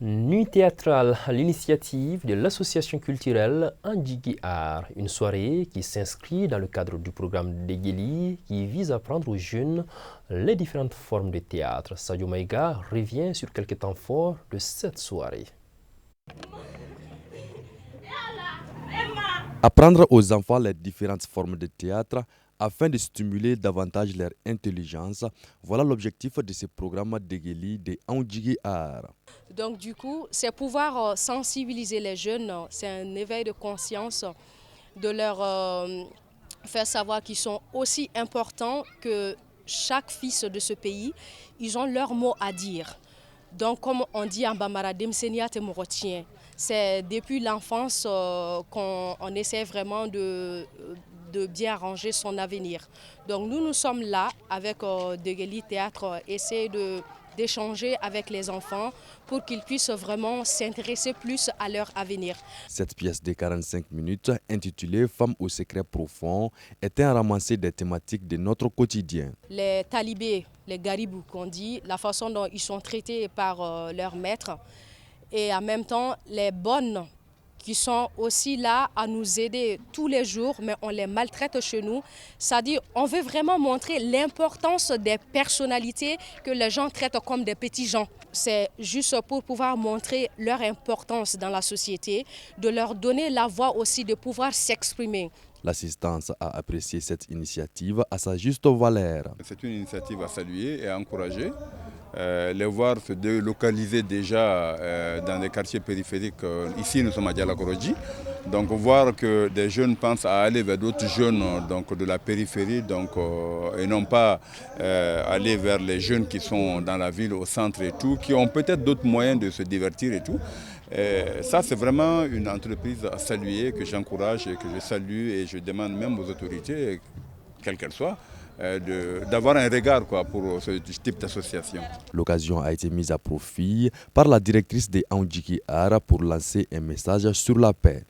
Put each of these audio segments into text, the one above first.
Nuit théâtrale à l'initiative de l'association culturelle Andjigi Art, une soirée qui s'inscrit dans le cadre du programme Degeli qui vise à apprendre aux jeunes les différentes formes de théâtre. Sadio Maïga revient sur quelques temps forts de cette soirée. Apprendre aux enfants les différentes formes de théâtre afin de stimuler davantage leur intelligence, voilà l'objectif de ce programme Degeli de Andjigi Art. Donc du coup, c'est pouvoir sensibiliser les jeunes, c'est un éveil de conscience, de leur faire savoir qu'ils sont aussi importants que chaque fils de ce pays. Ils ont leur mot à dire. Donc comme on dit en Bambara, Demsenia Temorotien, c'est depuis l'enfance qu'on essaie vraiment de bien arranger son avenir. Donc nous sommes là avec Degeli Théâtre, essayer d'échanger avec les enfants pour qu'ils puissent vraiment s'intéresser plus à leur avenir. Cette pièce de 45 minutes intitulée « Femmes au secret profond » est un ramassé des thématiques de notre quotidien. Les talibés, les garibous qu'on dit, la façon dont ils sont traités par leurs maîtres et en même temps les bonnes qui sont aussi là à nous aider tous les jours, mais on les maltraite chez nous. C'est-à-dire on veut vraiment montrer l'importance des personnalités que les gens traitent comme des petits gens. C'est juste pour pouvoir montrer leur importance dans la société, de leur donner la voix aussi de pouvoir s'exprimer. L'assistance a apprécié cette initiative à sa juste valeur. C'est une initiative à saluer et à encourager. Les voir se délocaliser déjà dans les quartiers périphériques. Ici, nous sommes à Dialakoroji. Donc, voir que des jeunes pensent à aller vers d'autres jeunes de la périphérie et non pas aller vers les jeunes qui sont dans la ville, au centre et tout, qui ont peut-être d'autres moyens de se divertir et tout. Ça, c'est vraiment une entreprise à saluer, que j'encourage et que je salue et je demande même aux autorités, quelles qu'elles soient, d'avoir un regard pour ce type d'association. L'occasion a été mise à profit par la directrice de Andjigi Art pour lancer un message sur la paix.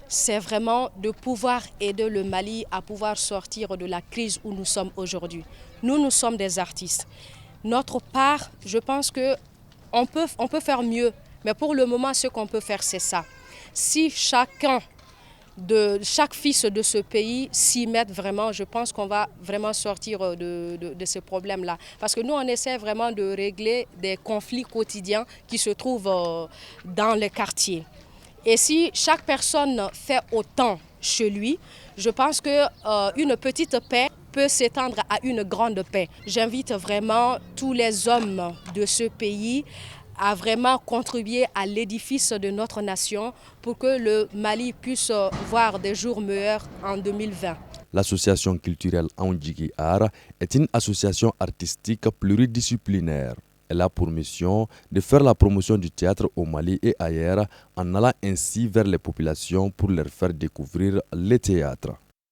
C'est vraiment de pouvoir aider le Mali à pouvoir sortir de la crise où nous sommes aujourd'hui. Nous sommes des artistes. Notre part, je pense qu'on peut faire mieux, mais pour le moment, ce qu'on peut faire, c'est ça. Si chaque fils de ce pays s'y met vraiment, je pense qu'on va vraiment sortir de ce problème-là. Parce que nous, on essaie vraiment de régler des conflits quotidiens qui se trouvent dans les quartiers. Et si chaque personne fait autant chez lui, je pense qu'une petite paix peut s'étendre à une grande paix. J'invite vraiment tous les hommes de ce pays à vraiment contribuer à l'édifice de notre nation pour que le Mali puisse voir des jours meilleurs en 2020. L'association culturelle Andjigi Art est une association artistique pluridisciplinaire. Elle a pour mission de faire la promotion du théâtre au Mali et ailleurs en allant ainsi vers les populations pour leur faire découvrir le théâtre.